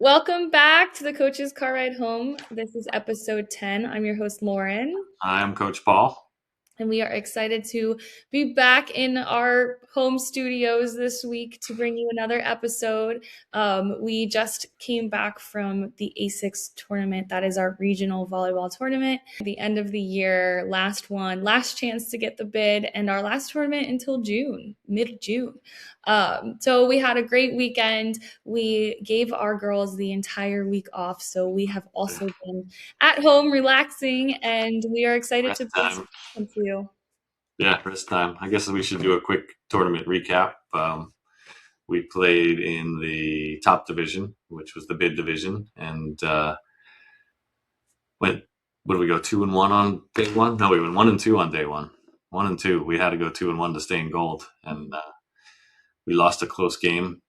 Welcome back to the Coach's Car Ride Home. This is episode 10. I'm your host, Lauren, I'm Coach Paul. and we are excited to be back in our home studios this week to bring you another episode. We just came back from the A6 tournament. That is our regional volleyball tournament. The end of the year, last chance to get the bid, and our last tournament until June, mid-June. So we had a great weekend. We gave our girls the entire week off, so we have also been at home relaxing, and we are excited Rest to bring time. to you. Yeah, rest time. I guess we should do a quick tournament recap. We played in the top division, which was the bid division, and went. What did we go 2-1 on day one? No, we went 1-2 on day one. 1-2. We had to go 2-1 to stay in gold, and we lost a close game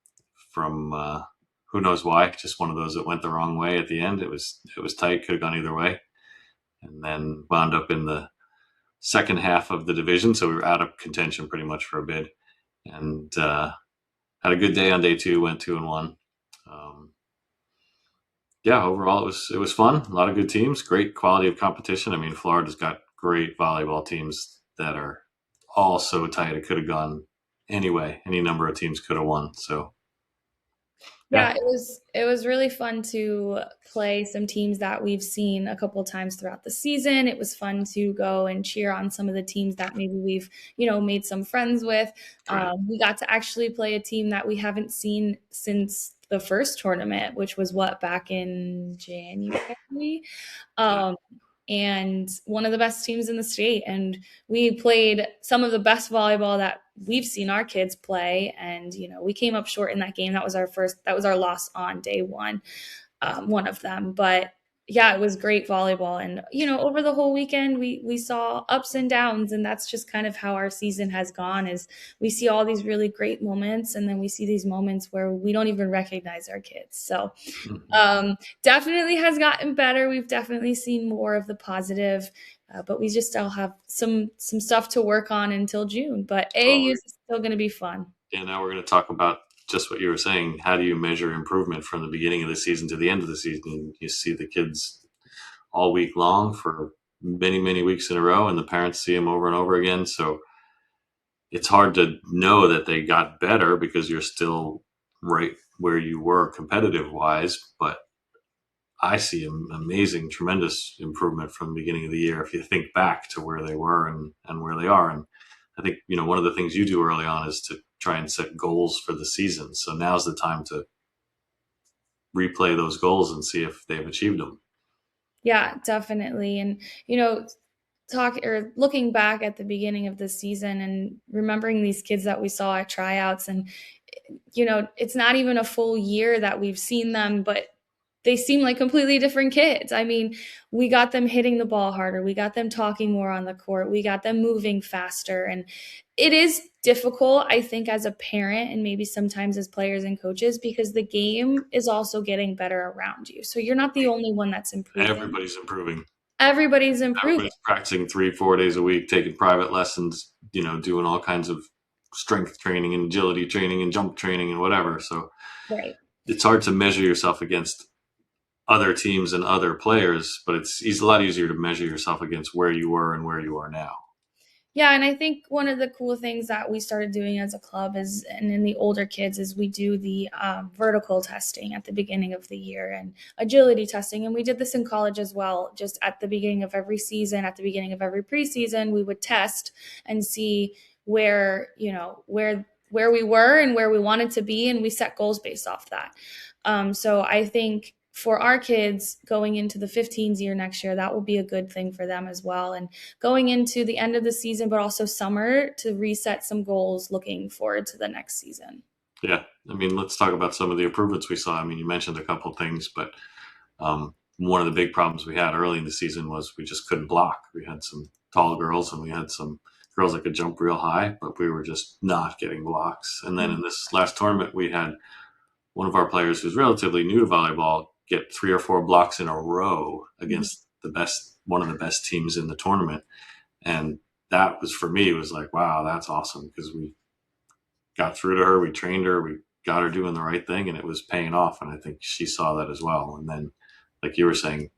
from who knows why. Just one of those that went the wrong way at the end. It was tight. Could have gone either way, and then wound up in the second half of the division, so we were out of contention pretty much for a bid. And had a good day on day two. Went 2-1. Yeah, overall it was fun. A lot of good teams, great quality of competition. I mean, Florida's got great volleyball teams that are all so tight. It could have gone anyway. Any number of teams could have won. So Yeah, yeah, it was really fun to play some teams that we've seen a couple times throughout the season. It was fun to go and cheer on some of the teams that maybe we've, made some friends with. right. We got to actually play a team that we haven't seen since the first tournament, which was back in January. Yeah. Um, and one of the best teams in the state. And we played some of the best volleyball that we've seen our kids play. And, we came up short in that game. That was our loss on day one, one of them. But yeah, it was great volleyball. And, over the whole weekend, we saw ups and downs. And that's just kind of how our season has gone is we see all these really great moments. And then we see these moments where we don't even recognize our kids. So Mhm. definitely has gotten better. We've definitely seen more of the positive, but we just still have some stuff to work on until June. But Well, AAU is still going to be fun. yeah, now we're going to talk about just what you were saying. How do you measure improvement from the beginning of the season to the end of the season? You see the kids all week long for many, many weeks in a row, and the parents see them over and over again. So it's hard to know that they got better because you're still right where you were competitive wise. But I see an amazing, tremendous improvement from the beginning of the year if you think back to where they were and where they are. And I think, one of the things you do early on is to try and set goals for the season. So now's the time to replay those goals and see if they've achieved them. Yeah, definitely. And talk or looking back at the beginning of the season and remembering these kids that we saw at tryouts, and it's not even a full year that we've seen them, but they seem like completely different kids. I mean, we got them hitting the ball harder. We got them talking more on the court. We got them moving faster. And it is difficult, I think, as a parent and maybe sometimes as players and coaches, because the game is also getting better around you. So you're not the only one that's improving. Everybody's improving. Everybody's improving. Everybody's practicing 3, 4 days a week, taking private lessons, doing all kinds of strength training and agility training and jump training and whatever. So Right. it's hard to measure yourself against other teams and other players, but it's a lot easier to measure yourself against where you were and where you are now. Yeah, and I think one of the cool things that we started doing as a club is, and in the older kids, is we do the vertical testing at the beginning of the year and agility testing. And we did this in college as well. Just at the beginning of every season, at the beginning of every preseason, we would test and see where we were and where we wanted to be, and we set goals based off that. So I think for our kids going into the 15s year next year, that will be a good thing for them as well. And going into the end of the season, but also summer to reset some goals looking forward to the next season. Yeah. I mean, let's talk about some of the improvements we saw. I mean, you mentioned a couple of things, but one of the big problems we had early in the season was we just couldn't block. We had some tall girls and we had some girls that could jump real high, but we were just not getting blocks. And then in this last tournament, we had one of our players who's relatively new to volleyball get 3 or 4 blocks in a row against one of the best teams in the tournament. And that was, for me, was like, wow, that's awesome, because we got through to her, we trained her, we got her doing the right thing and it was paying off. And I think she saw that as well. And then, like you were saying,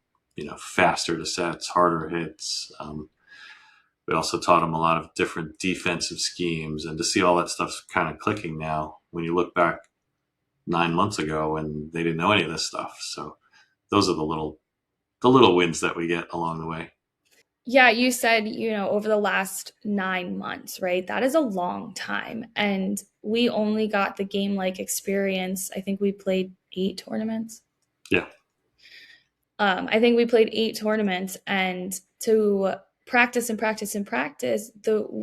faster to sets, harder hits. We also taught them a lot of different defensive schemes, and to see all that stuff kind of clicking now when you look back 9 months ago and they didn't know any of this stuff. So those are the little wins that we get along the way. Yeah, you said, over the last 9 months, right? That is a long time. And we only got the game like experience. I think we played 8 tournaments. Yeah. I think we played 8 tournaments, and to practice and practice and practice,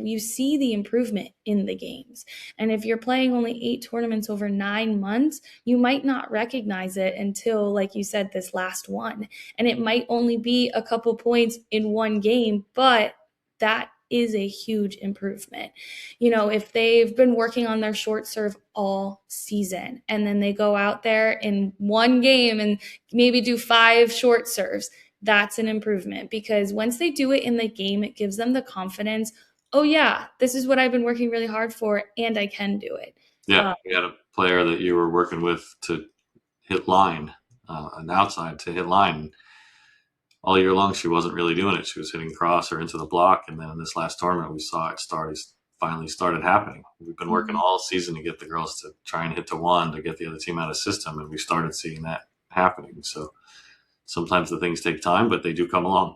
you see the improvement in the games. And if you're playing only 8 tournaments over 9 months, you might not recognize it until, like you said, this last one. And it might only be a couple points in one game, but that is a huge improvement. If they've been working on their short serve all season and then they go out there in one game and maybe do 5 short serves, that's an improvement, because once they do it in the game, it gives them the confidence. Oh yeah, this is what I've been working really hard for, and I can do it. Yeah. We had a player that you were working with to hit line, an outside to hit line. All year long, she wasn't really doing it. She was hitting cross or into the block. And then in this last tournament, we saw it finally started happening. We've been working all season to get the girls to try and hit to one to get the other team out of system. And we started seeing that happening. So sometimes the things take time, but they do come along.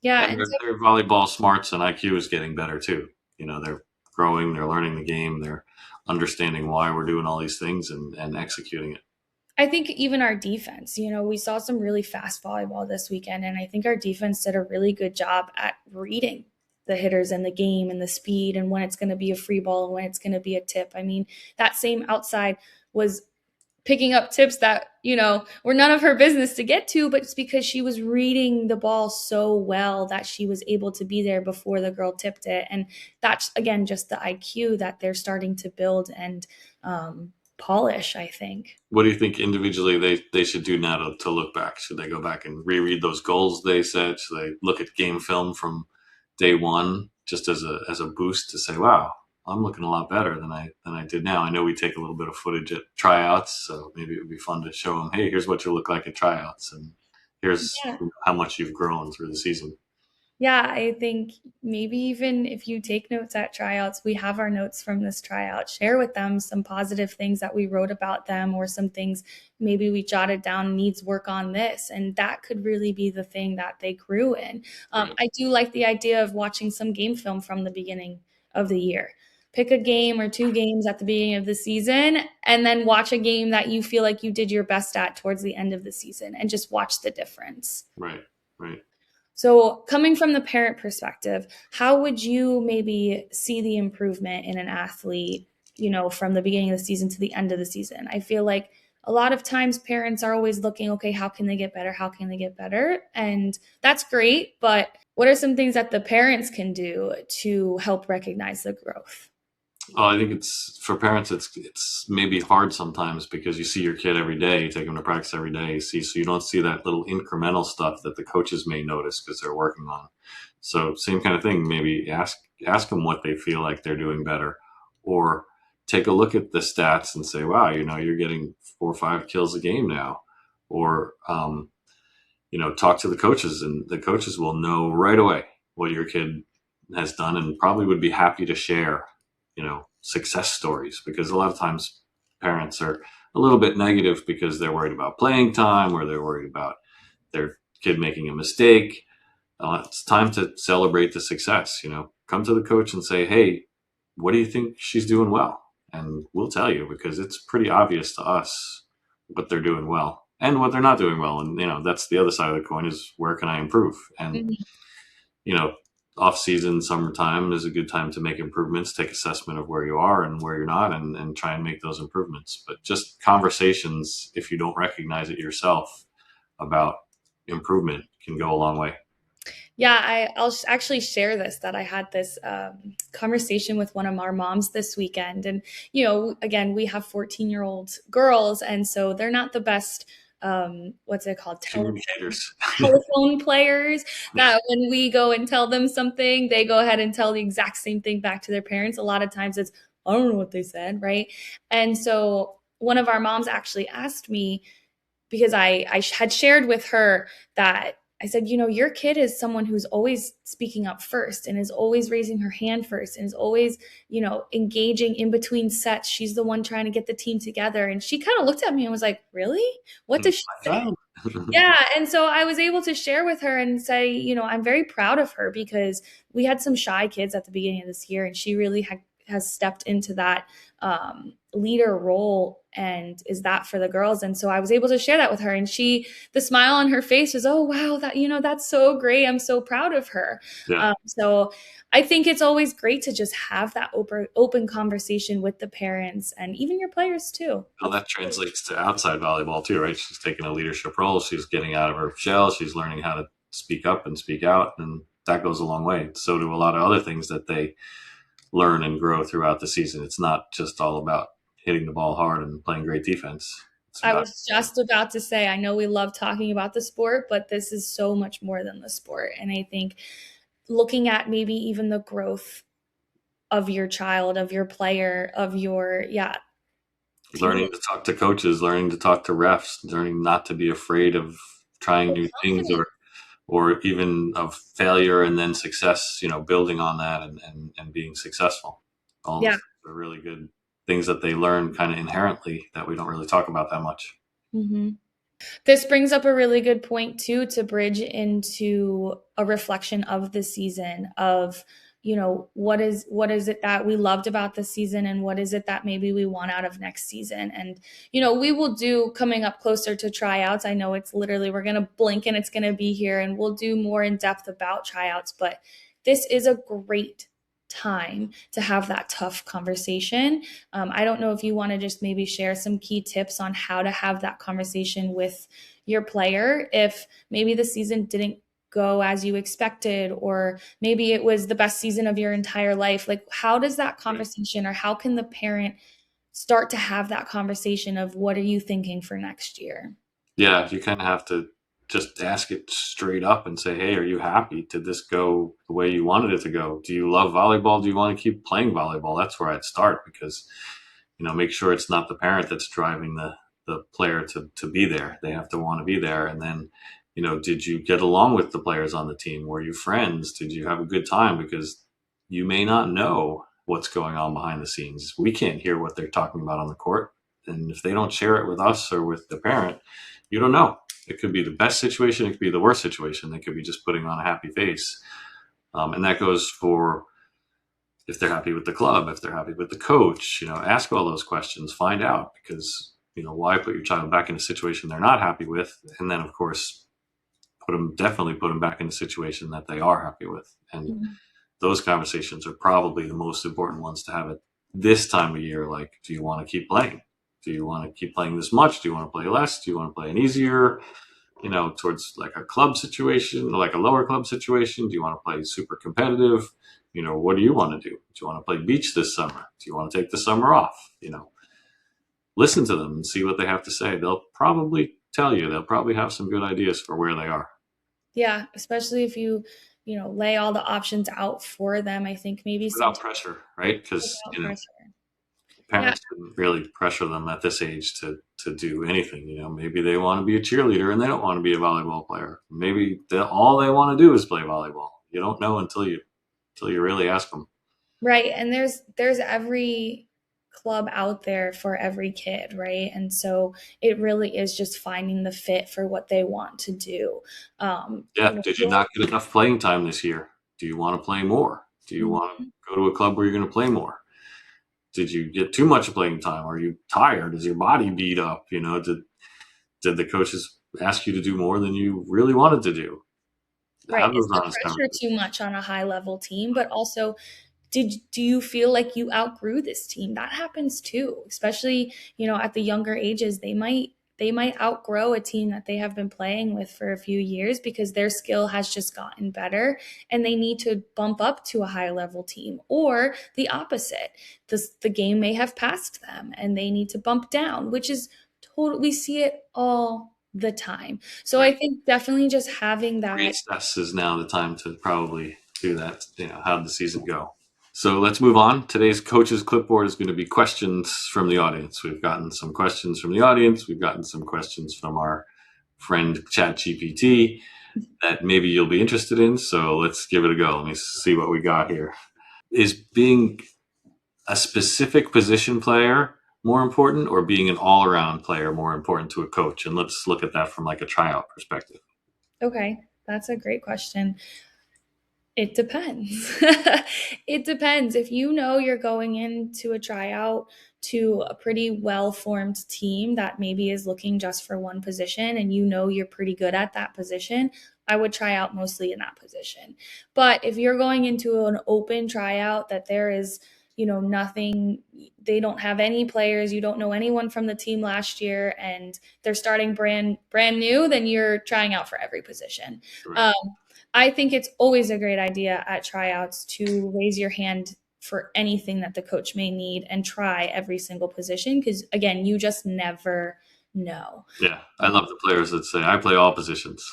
Yeah, And their volleyball smarts and IQ is getting better too. They're growing, they're learning the game, they're understanding why we're doing all these things and executing it. I think even our defense, we saw some really fast volleyball this weekend, and I think our defense did a really good job at reading the hitters in the game and the speed and when it's going to be a free ball and when it's going to be a tip. I mean, that same outside was picking up tips that, were none of her business to get to, but it's because she was reading the ball so well that she was able to be there before the girl tipped it. And that's, again, just the IQ that they're starting to build and polish, I think. What do you think individually they should do now to look back? Should they go back and reread those goals they set? Should they look at game film from day one just as a boost to say, wow, I'm looking a lot better than I did now? I know we take a little bit of footage at tryouts, so maybe it would be fun to show them, hey, here's what you look like at tryouts, and here's Yeah. how much you've grown through the season. Yeah, I think maybe even if you take notes at tryouts, we have our notes from this tryout. Share with them some positive things that we wrote about them, or some things maybe we jotted down needs work on this. And that could really be the thing that they grew in. Right. I do like the idea of watching some game film from the beginning of the year. Pick a game or 2 games at the beginning of the season, and then watch a game that you feel like you did your best at towards the end of the season, and just watch the difference. Right. Right. So, coming from the parent perspective, how would you maybe see the improvement in an athlete, from the beginning of the season to the end of the season? I feel like a lot of times parents are always looking, okay, how can they get better? How can they get better? And that's great. But what are some things that the parents can do to help recognize the growth? Oh, I think it's for parents. It's maybe hard sometimes because you see your kid every day, you take them to practice every day. So you don't see that little incremental stuff that the coaches may notice because they're working on. So same kind of thing. Maybe ask them what they feel like they're doing better, or take a look at the stats and say, "Wow, you're getting 4 or 5 kills a game now," or talk to the coaches, and the coaches will know right away what your kid has done, and probably would be happy to share success stories, because a lot of times parents are a little bit negative because they're worried about playing time or they're worried about their kid making a mistake. It's time to celebrate the success. Come to the coach and say, hey, what do you think she's doing well? And we'll tell you, because it's pretty obvious to us what they're doing well and what they're not doing well. And, that's the other side of the coin, is where can I improve? And, Mhm. you know, off season, summertime is a good time to make improvements, take assessment of where you are and where you're not, and try and make those improvements. But just conversations, if you don't recognize it yourself, about improvement can go a long way. Yeah, I'll actually share this, that I had this conversation with one of our moms this weekend. And, again, we have 14-year-old girls, and so they're not the best, what's it called? Communicators. Telephone players, that when we go and tell them something, they go ahead and tell the exact same thing back to their parents. A lot of times it's, I don't know what they said, right? And so one of our moms actually asked me, because I had shared with her that I said, your kid is someone who's always speaking up first and is always raising her hand first and is always, engaging in between sets. She's the one trying to get the team together. And she kind of looked at me and was like, really? What does she My say? child. Yeah. And so I was able to share with her and say, I'm very proud of her, because we had some shy kids at the beginning of this year, and she really has stepped into that leader role and is that for the girls. And so I was able to share that with her, and the smile on her face was, oh, wow, that's so great. I'm so proud of her. Yeah. So I think it's always great to just have that open conversation with the parents and even your players too. Well, that translates to outside volleyball too, right? She's taking a leadership role. She's getting out of her shell. She's learning how to speak up and speak out, and that goes a long way. So do a lot of other things that they learn and grow throughout the season. It's not just all about hitting the ball hard and playing great defense. It's I about was just about to say, I know we love talking about the sport, but this is so much more than the sport. And I think looking at maybe even the growth of your child, of your player, of your, yeah, learning to talk to coaches, learning to talk to refs, learning not to be afraid of trying new things, confident. or even of failure and then success, building on that and being successful. All those Yeah. things are really good things that they learn kind of inherently that we don't really talk about that much. Mm-hmm. This brings up a really good point too, to bridge into a reflection of the season of, what is it that we loved about the season, and what is it that maybe we want out of next season. And we will do, coming up closer to tryouts, I know it's literally, we're going to blink and it's going to be here, and we'll do more in depth about tryouts, but this is a great time to have that tough conversation. I don't know if you want to just maybe share some key tips on how to have that conversation with your player if maybe the season didn't go as you expected, or maybe it was the best season of your entire life. Like, how does that conversation, or how can the parent start to have that conversation of what are you thinking for next year? Yeah, you kind of have to just ask it straight up and say, hey, are you happy? Did this go the way you wanted it to go? Do you love volleyball? Do you want to keep playing volleyball? That's where I'd start, because make sure it's not the parent that's driving the player to be there. They have to want to be there. And then, did you get along with the players on the team? Were you friends? Did you have a good time? Because you may not know what's going on behind the scenes. We can't hear what they're talking about on the court. And if they don't share it with us or with the parent, you don't know. It could be the best situation. It could be the worst situation. They could be just putting on a happy face. And that goes for if they're happy with the club, if they're happy with the coach, ask all those questions, find out, because, why put your child back in a situation they're not happy with? And then, of course, definitely put them back in a situation that they are happy with. And Mhm. those conversations are probably the most important ones to have at this time of year. Like, do you want to keep playing? Do you want to keep playing this much? Do you want to play less? Do you want to play an easier, towards like a club situation, like a lower club situation? Do you want to play super competitive? What do you want to do? Do you want to play beach this summer? Do you want to take the summer off? Listen to them and see what they have to say. They'll probably tell you, they'll probably have some good ideas for where they are. Yeah, especially if lay all the options out for them. I think maybe Without sometimes pressure, right? Because, without pressure. Yeah. parents shouldn't really pressure them at this age to do anything. Maybe they want to be a cheerleader and they don't want to be a volleyball player. Maybe all they want to do is play volleyball. You don't know until you really ask them. Right. And there's every club out there for every kid, right? And so it really is just finding the fit for what they want to do. Yeah. Did you not get enough playing time this year? Do you want to play more? Do you want to go to a club where you're going to play more? Did you get too much playing time? Are you tired? Is your body beat up? Did the coaches ask you to do more than you really wanted to do? Right. Have Is those the honest pressure conversations. too much on a high level team? But also, do you feel like you outgrew this team? That happens too, especially, at the younger ages. They might outgrow a team that they have been playing with for a few years because their skill has just gotten better and they need to bump up to a high level team, or the opposite. The game may have passed them and they need to bump down, which is totally, we see it all the time. So Right. I think definitely just having that. Reassess is now the time to probably do that. How'd the season go? So let's move on. Today's coach's clipboard is going to be questions from the audience. We've gotten some questions from the audience. We've gotten some questions from our friend ChatGPT that maybe you'll be interested in. So let's give it a go. Let me see what we got here. Is being a specific position player more important, or being an all-around player more important to a coach? And let's look at that from like a tryout perspective. Okay, that's a great question. It depends. It depends. If you know you're going into a tryout to a pretty well-formed team that maybe is looking just for one position and you know you're pretty good at that position, I would try out mostly in that position. But if you're going into an open tryout that there is, nothing, they don't have any players, you don't know anyone from the team last year and they're starting brand new, then you're trying out for every position. Right. I think it's always a great idea at tryouts to raise your hand for anything that the coach may need and try every single position because, again, you just never know. Yeah, I love the players that say, I play all positions.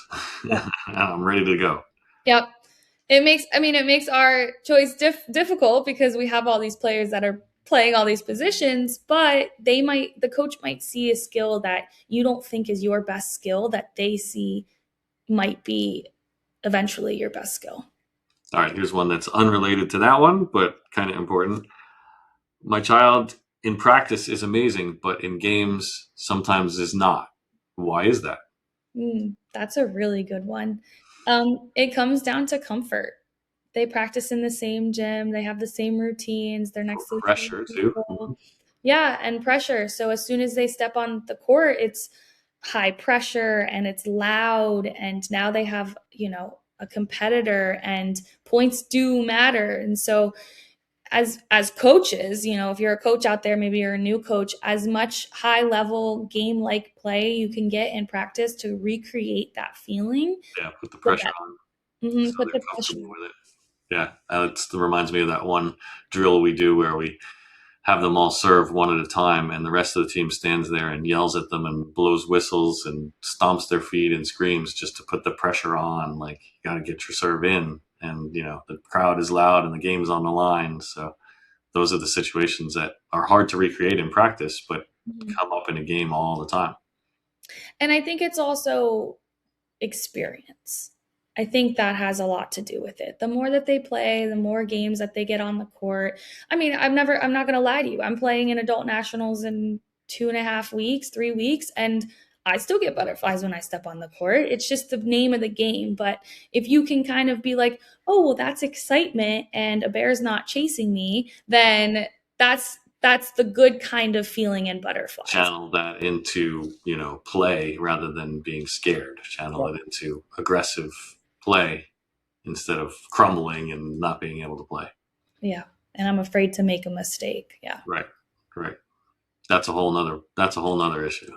Yeah. I'm ready to go. Yep. It makes our choice difficult because we have all these players that are playing all these positions, but the coach might see a skill that you don't think is your best skill that they see might be eventually your best skill. All right, here's one that's unrelated to that one, but kind of important. My child in practice is amazing, but in games sometimes is not. Why is that? That's a really good one. It comes down to comfort. They practice in the same gym, they have the same routines, they're Or next to the same pressure too. people. Yeah, and pressure. So as soon as they step on the court, it's high pressure and it's loud. And now they have, a competitor and points do matter. And so as coaches, if you're a coach out there, maybe you're a new coach, as much high level game like play you can get in practice to recreate that feeling, Yeah, put the the pressure better. on so Put they're the pressure. comfortable with it. Yeah, it reminds me of that one drill we do where we have them all serve one at a time, and the rest of the team stands there and yells at them and blows whistles and stomps their feet and screams just to put the pressure on. Like, you got to get your serve in, and the crowd is loud and the game's on the line. So those are the situations that are hard to recreate in practice, but Mhm. come up in a game all the time. And I think it's also experience. I think that has a lot to do with it. The more that they play, the more games that they get on the court. I'm not going to lie to you. I'm playing in adult nationals in 2.5 weeks, 3 weeks, and I still get butterflies when I step on the court. It's just the name of the game. But if you can kind of be like, oh, well, that's excitement and a bear's not chasing me, then that's the good kind of feeling in butterflies. Channel that into play rather than being scared. Channel it into aggressive play instead of crumbling and not being able to play. Yeah. And I'm afraid to make a mistake. Yeah. Right. Right. That's a whole nother issue.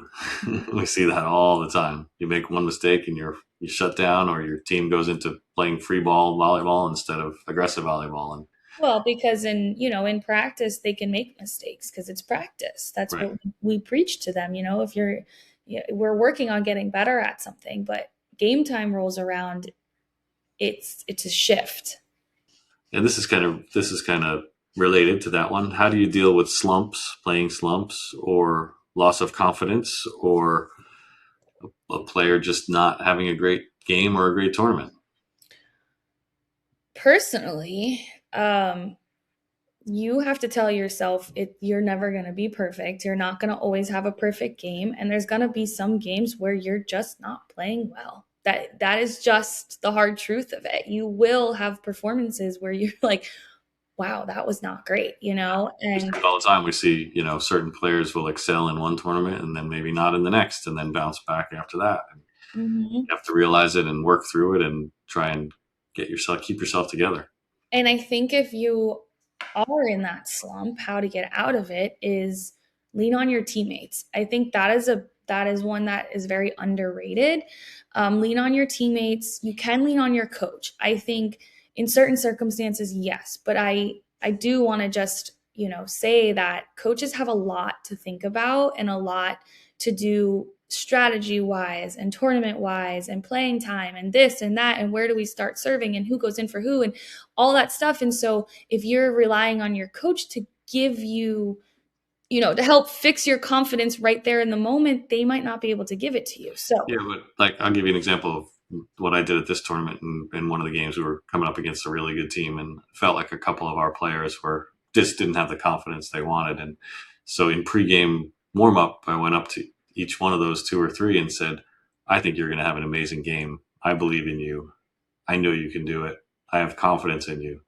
We see that all the time. You make one mistake and you shut down, or your team goes into playing free ball volleyball instead of aggressive volleyball. And Well, because in practice they can make mistakes because it's practice. That's right. what we preach to them. If we're working on getting better at something, but game time rolls around, it's a shift. And this is kind of related to that one. How do you deal with slumps, playing slumps, or loss of confidence, or a player just not having a great game or a great tournament? Personally, you have to tell yourself you're never going to be perfect. You're not going to always have a perfect game, and there's going to be some games where you're just not playing well. That is just the hard truth of it. You will have performances where you're like, wow, that was not great, We see and it all the time. We see, certain players will excel in one tournament and then maybe not in the next, and then bounce back after that. And mhm. you have to realize it and work through it and try and keep yourself together. And I think if you are in that slump, how to get out of it is lean on your teammates. I think that is one that is very underrated. Lean on your teammates. You can lean on your coach. I think in certain circumstances, yes, but I do want to just say that coaches have a lot to think about and a lot to do strategy wise and tournament wise and playing time and this and that and where do we start serving and who goes in for who and all that stuff. And so if you're relying on your coach to give you, to help fix your confidence right there in the moment, they might not be able to give it to you. So Yeah, but like I'll give you an example of what I did at this tournament. In one of the games, we were coming up against a really good team, and felt like a couple of our players were just didn't have the confidence they wanted. And so in pregame warm up, I went up to each one of those two or three and said, "I think you're going to have an amazing game. I believe in you. I know you can do it. I have confidence in you."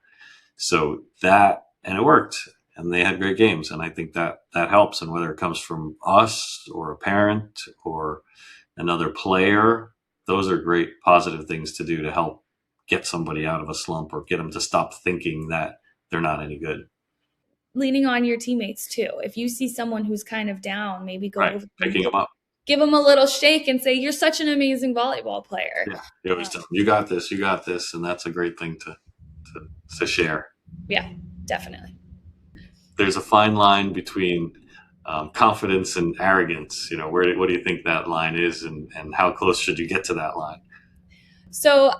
So that, and it worked, and they had great games. And I think that that helps. And whether it comes from us or a parent or another player, those are great positive things to do to help get somebody out of a slump or get them to stop thinking that they're not any good. leaning on your teammates too. If you see someone who's kind of down, maybe go Right. over and Picking them up. give them a little shake and say, "You're such an amazing volleyball player." Yeah. You always tell them, you got this, you got this. And that's a great thing to share. Yeah, definitely. There's a fine line between confidence and arrogance. What do you think that line is, and how close should you get to that line? So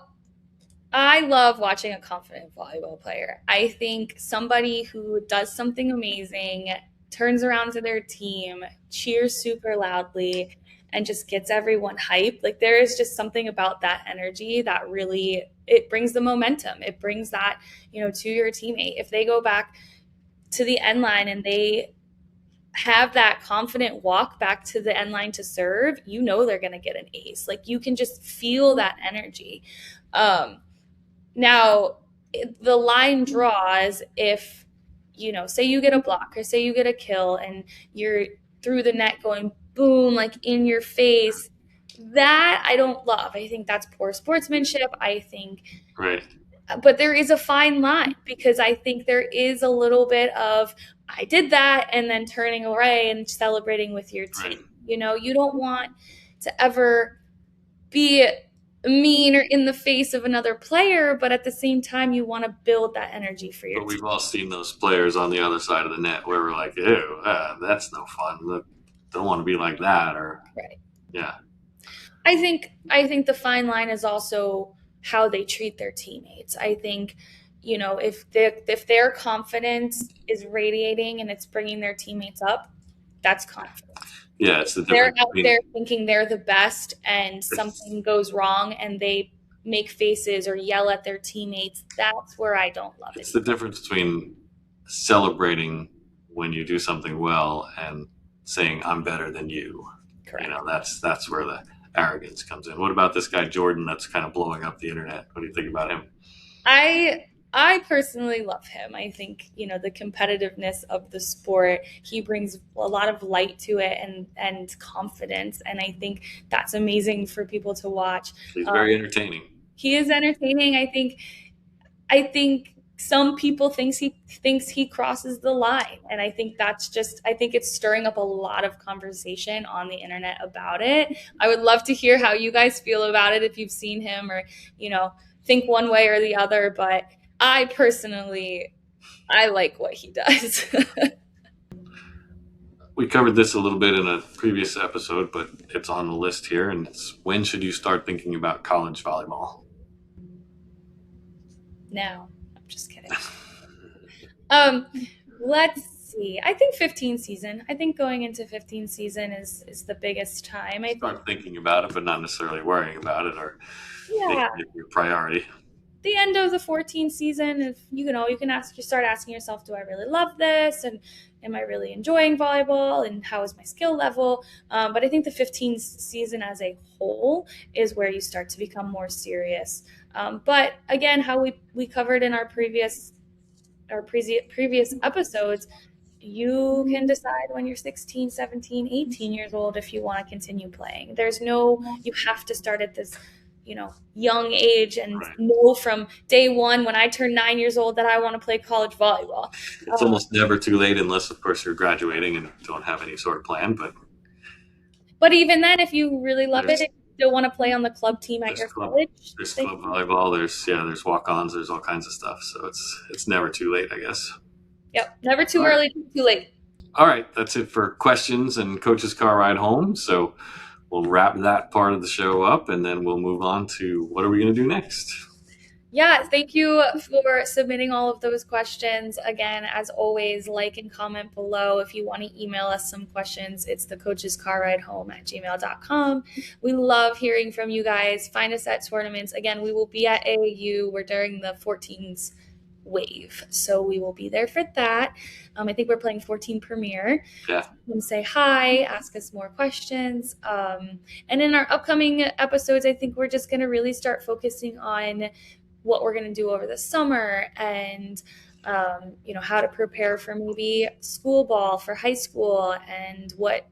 I love watching a confident volleyball player. I think somebody who does something amazing, turns around to their team, cheers super loudly, and just gets everyone hyped. Like there is just something about that energy that really it brings the momentum. It brings that, to your teammate. If they go back to the end line and they have that confident walk back to the end line to serve, they're going to get an ace. Like you can just feel that energy. Now, the line draws if, say you get a block or say you get a kill and you're through the net going boom, like in your face. That I don't love. I think that's poor sportsmanship. I think, Right. But there is a fine line because I think there is a little bit of, I did that, and then turning away and celebrating with your team. Right. You don't want to ever be mean or in the face of another player, but at the same time, you want to build that energy for your But team. we've all seen those players on the other side of the net where we're like, ew, that's no fun. Don't want to be like that. Or Right. Yeah. I think the fine line is also how they treat their teammates. I think, if their confidence is radiating and it's bringing their teammates up, that's confidence. Yeah, it's the They're difference out between there thinking they're the best and something goes wrong and they make faces or yell at their teammates. That's where I don't love it. It's the difference between celebrating when you do something well and saying I'm better than you. Correct. That's where the arrogance comes in. What about this guy Jordan that's kind of blowing up the internet? What do you think about him? I personally love him. I think, the competitiveness of the sport, he brings a lot of light to it and confidence. And I think that's amazing for people to watch. He's very entertaining. He is entertaining. I think some people thinks he crosses the line. And I think I think it's stirring up a lot of conversation on the internet about it. I would love to hear how you guys feel about it if you've seen him or, think one way or the other. But I personally, I like what he does. We covered this a little bit in a previous episode, but it's on the list here. And it's, when should you start thinking about college volleyball? No, I'm just kidding. Let's see. I think 15 season. I think going into 15 season is the biggest time. I Start thinking about it, but not necessarily worrying about it or making it your priority. The end of the 14 season, if you can start asking yourself, do I really love this, and am I really enjoying volleyball, and how is my skill level? But I think the 15 season as a whole is where you start to become more serious. But again, how we covered in our previous episodes, you can decide when you're 16, 17, 18 years old if you want to continue playing. You have to start at this young age and know from day one when I turn 9 years old that I want to play college volleyball. It's almost never too late unless, of course, you're graduating and don't have any sort of plan. But even then, if you really love it, if you still want to play on the club team at your college. There's club volleyball. There's walk-ons. There's all kinds of stuff. So it's never too late, I guess. Yep, never too early, too late. All right, that's it for questions and Coach's Car Ride Home. So we'll wrap that part of the show up, and then we'll move on to what are we going to do next. Yeah, thank you for submitting all of those questions. Again, as always, like and comment below. If you want to email us some questions, it's thecoachescarridehome@gmail.com. We love hearing from you guys. Find us at tournaments. Again, we will be at AAU. We're during the 14s wave, so we will be there for that. I think we're playing 14 Premier. Yeah. Come say hi, ask us more questions. And in our upcoming episodes, I think we're just going to really start focusing on what we're going to do over the summer and how to prepare for maybe school ball for high school, and what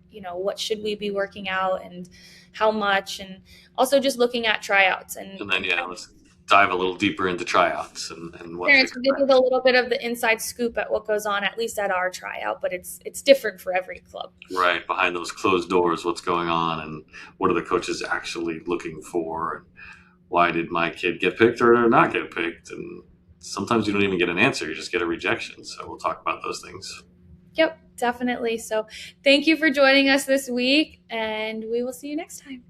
should we be working out and how much, and also just looking at tryouts. And then let's dive a little deeper into tryouts and what parents will give you a little bit of the inside scoop at what goes on, at least at our tryout, but it's different for every club. Right, behind those closed doors, what's going on, and what are the coaches actually looking for, and why did my kid get picked or not get picked? And sometimes you don't even get an answer, you just get a rejection. So we'll talk about those things. Yep, definitely. So thank you for joining us this week, and we will see you next time.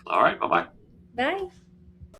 All right, bye-bye. Bye.